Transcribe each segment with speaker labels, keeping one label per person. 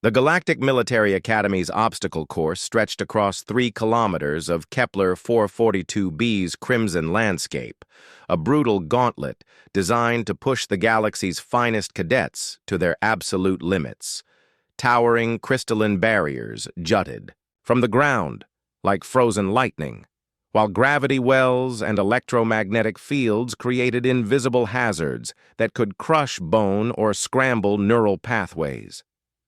Speaker 1: The Galactic Military Academy's obstacle course stretched across 3 kilometers of Kepler 442b's crimson landscape, a brutal gauntlet designed to push the galaxy's finest cadets to their absolute limits. Towering crystalline barriers jutted from the ground like frozen lightning, while gravity wells and electromagnetic fields created invisible hazards that could crush bone or scramble neural pathways.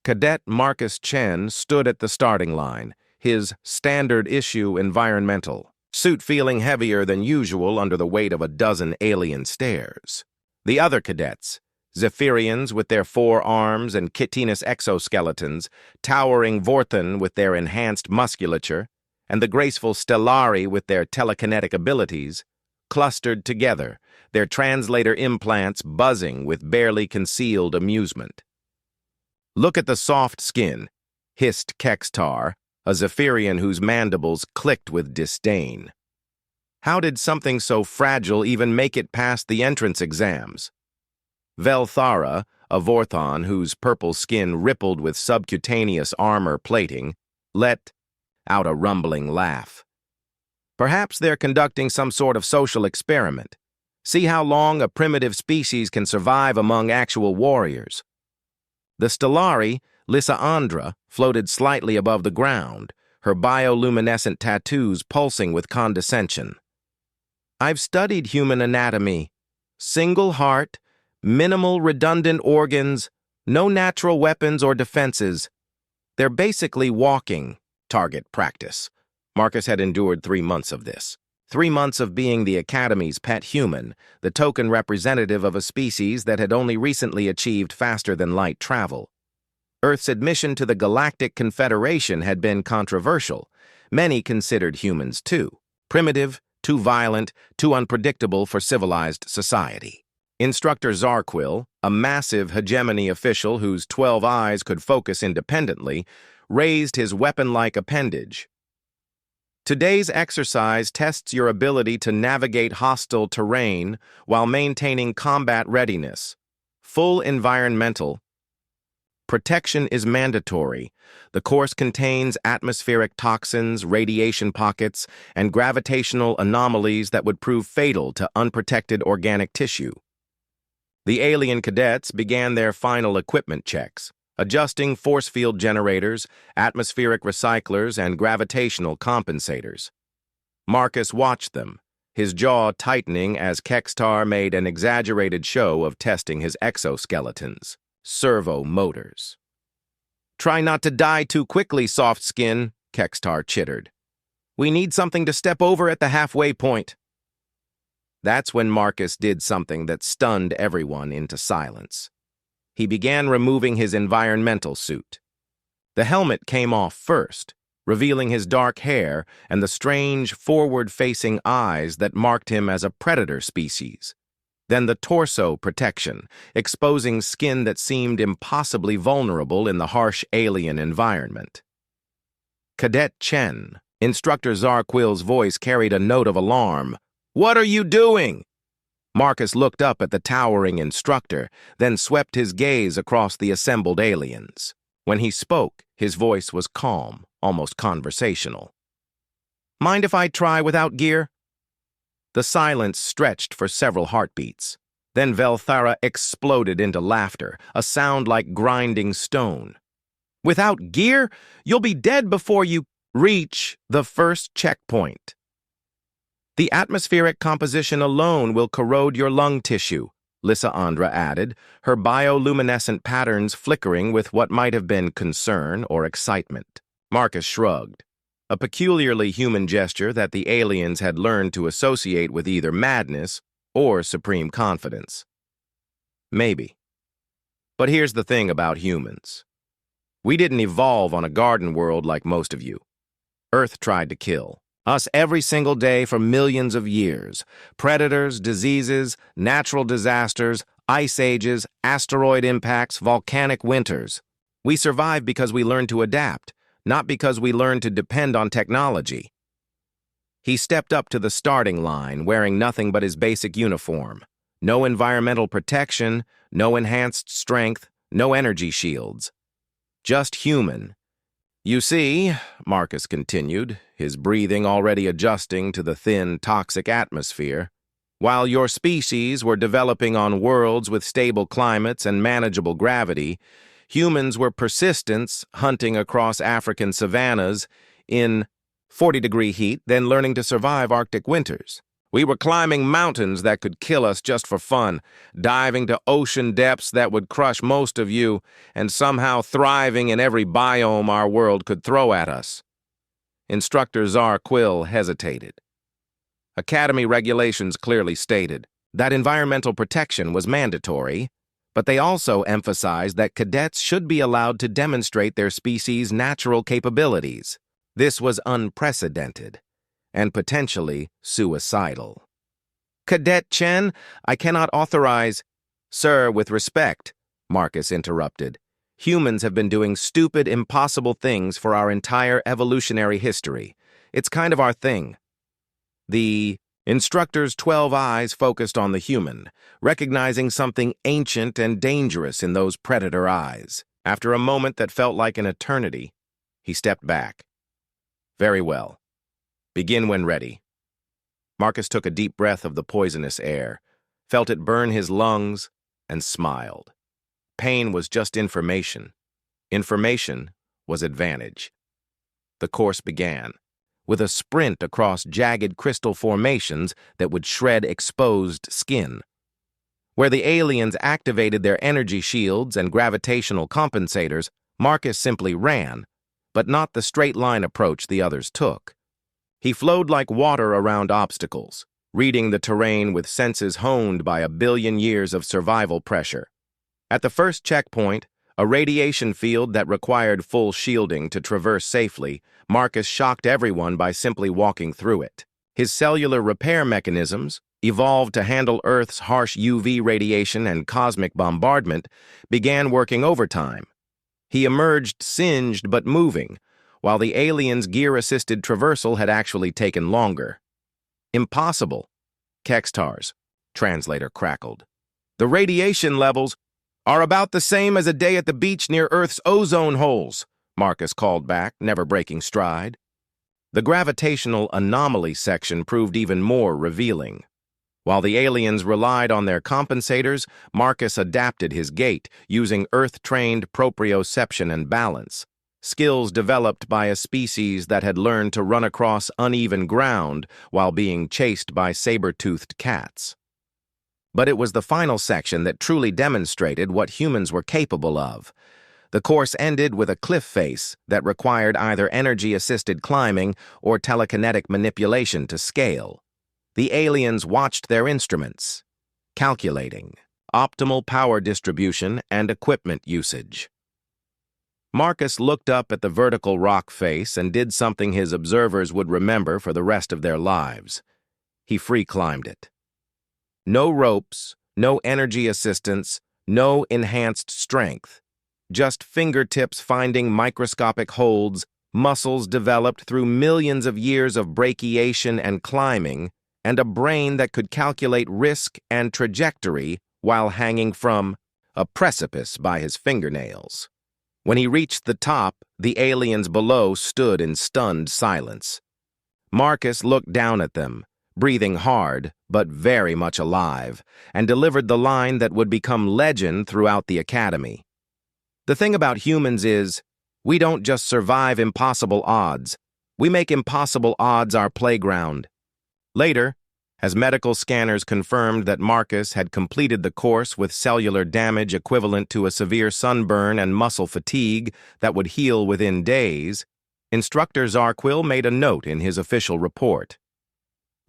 Speaker 1: Cadet Marcus Chen stood at the starting line, his standard-issue environmental suit feeling heavier than usual under the weight of a dozen alien stares. The other cadets, Zephyrians with their 4 arms and chitinous exoskeletons, towering Vorthan with their enhanced musculature, and the graceful Stellari with their telekinetic abilities, clustered together, their translator implants buzzing with barely concealed amusement. "Look at the soft skin," hissed Kextar, a Zephyrian whose mandibles clicked with disdain. How did something so fragile even make it past the entrance exams? Velthara, a Vorthon whose purple skin rippled with subcutaneous armor plating, let out a rumbling laugh. Perhaps they're conducting some sort of social experiment. See how long a primitive species can survive among actual warriors. The Stellari, Lysandra, floated slightly above the ground, her bioluminescent tattoos pulsing with condescension. "I've studied human anatomy. Single heart, minimal redundant organs, no natural weapons or defenses. They're basically walking target practice." Marcus had endured 3 months of this. 3 months of being the Academy's pet human, the token representative of a species that had only recently achieved faster-than-light travel. Earth's admission to the Galactic Confederation had been controversial. Many considered humans too primitive, too violent, too unpredictable for civilized society. Instructor Zarquil, a massive hegemony official whose 12 eyes could focus independently, raised his weapon-like appendage. "Today's exercise tests your ability to navigate hostile terrain while maintaining combat readiness. Full environmental protection is mandatory. The course contains atmospheric toxins, radiation pockets, and gravitational anomalies that would prove fatal to unprotected organic tissue." The alien cadets began their final equipment checks, adjusting force field generators, atmospheric recyclers, and gravitational compensators. Marcus watched them, his jaw tightening as Kextar made an exaggerated show of testing his exoskeletons, servo motors. "Try not to die too quickly, soft skin," Kextar chittered. "We need something to step over at the halfway point." That's when Marcus did something that stunned everyone into silence. He began removing his environmental suit. The helmet came off first, revealing his dark hair and the strange, forward-facing eyes that marked him as a predator species. Then the torso protection, exposing skin that seemed impossibly vulnerable in the harsh alien environment. "Cadet Chen," Instructor Zarquil's voice carried a note of alarm. "What are you doing?" Marcus looked up at the towering instructor, then swept his gaze across the assembled aliens. When he spoke, his voice was calm, almost conversational. "Mind if I try without gear?" The silence stretched for several heartbeats. Then Velthara exploded into laughter, a sound like grinding stone. "Without gear? You'll be dead before you reach the first checkpoint. The atmospheric composition alone will corrode your lung tissue," Lysandra added, her bioluminescent patterns flickering with what might have been concern or excitement. Marcus shrugged, a peculiarly human gesture that the aliens had learned to associate with either madness or supreme confidence. Maybe. But here's the thing about humans. We didn't evolve on a garden world like most of you. Earth tried to kill us every single day for millions of years. Predators, diseases, natural disasters, ice ages, asteroid impacts, volcanic winters. We survived because we learned to adapt, not because we learned to depend on technology. He stepped up to the starting line, wearing nothing but his basic uniform. No environmental protection, no enhanced strength, no energy shields. Just human. You see, Marcus continued, his breathing already adjusting to the thin, toxic atmosphere, while your species were developing on worlds with stable climates and manageable gravity, humans were persistence hunting across African savannas in 40-degree heat, then learning to survive Arctic winters. We were climbing mountains that could kill us just for fun, diving to ocean depths that would crush most of you, and somehow thriving in every biome our world could throw at us. Instructor Czar Quill hesitated. Academy regulations clearly stated that environmental protection was mandatory, but they also emphasized that cadets should be allowed to demonstrate their species' natural capabilities. This was unprecedented and potentially suicidal. Cadet Chen, I cannot authorize— Sir, with respect, Marcus interrupted. Humans have been doing stupid, impossible things for our entire evolutionary history. It's kind of our thing. The instructor's 12 eyes focused on the human, recognizing something ancient and dangerous in those predator eyes. After a moment that felt like an eternity, he stepped back. Very well. Begin when ready. Marcus took a deep breath of the poisonous air, felt it burn his lungs, and smiled. Pain was just information. Information was advantage. The course began, with a sprint across jagged crystal formations that would shred exposed skin. Where the aliens activated their energy shields and gravitational compensators, Marcus simply ran, but not the straight-line approach the others took. He flowed like water around obstacles, reading the terrain with senses honed by a billion years of survival pressure. At the first checkpoint, a radiation field that required full shielding to traverse safely, Marcus shocked everyone by simply walking through it. His cellular repair mechanisms, evolved to handle Earth's harsh UV radiation and cosmic bombardment, began working overtime. He emerged singed but moving, while the aliens' gear-assisted traversal had actually taken longer. Impossible, Kextar's translator crackled. The radiation levels are about the same as a day at the beach near Earth's ozone holes, Marcus called back, never breaking stride. The gravitational anomaly section proved even more revealing. While the aliens relied on their compensators, Marcus adapted his gait, using Earth-trained proprioception and balance, skills developed by a species that had learned to run across uneven ground while being chased by saber-toothed cats. But it was the final section that truly demonstrated what humans were capable of. The course ended with a cliff face that required either energy-assisted climbing or telekinetic manipulation to scale. The aliens watched their instruments, calculating optimal power distribution and equipment usage. Marcus looked up at the vertical rock face and did something his observers would remember for the rest of their lives. He free-climbed it. No ropes, no energy assistance, no enhanced strength. Just fingertips finding microscopic holds, muscles developed through millions of years of brachiation and climbing, and a brain that could calculate risk and trajectory while hanging from a precipice by his fingernails. When he reached the top, the aliens below stood in stunned silence. Marcus looked down at them, breathing hard, but very much alive, and delivered the line that would become legend throughout the academy. The thing about humans is, we don't just survive impossible odds. We make impossible odds our playground. Later, as medical scanners confirmed that Marcus had completed the course with cellular damage equivalent to a severe sunburn and muscle fatigue that would heal within days, Instructor Zarquil made a note in his official report.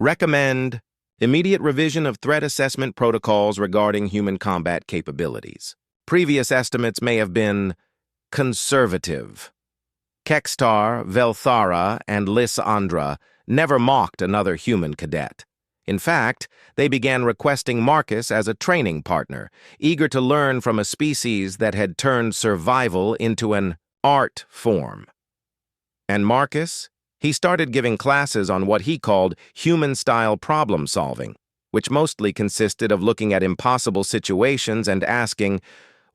Speaker 1: Recommend immediate revision of threat assessment protocols regarding human combat capabilities. Previous estimates may have been conservative. Kextar, Velthara, and Lysandra never mocked another human cadet. In fact, they began requesting Marcus as a training partner, eager to learn from a species that had turned survival into an art form. And Marcus? He started giving classes on what he called human-style problem-solving, which mostly consisted of looking at impossible situations and asking,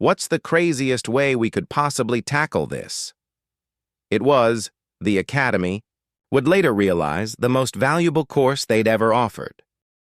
Speaker 1: What's the craziest way we could possibly tackle this? It was, the Academy would later realize, the most valuable course they'd ever offered.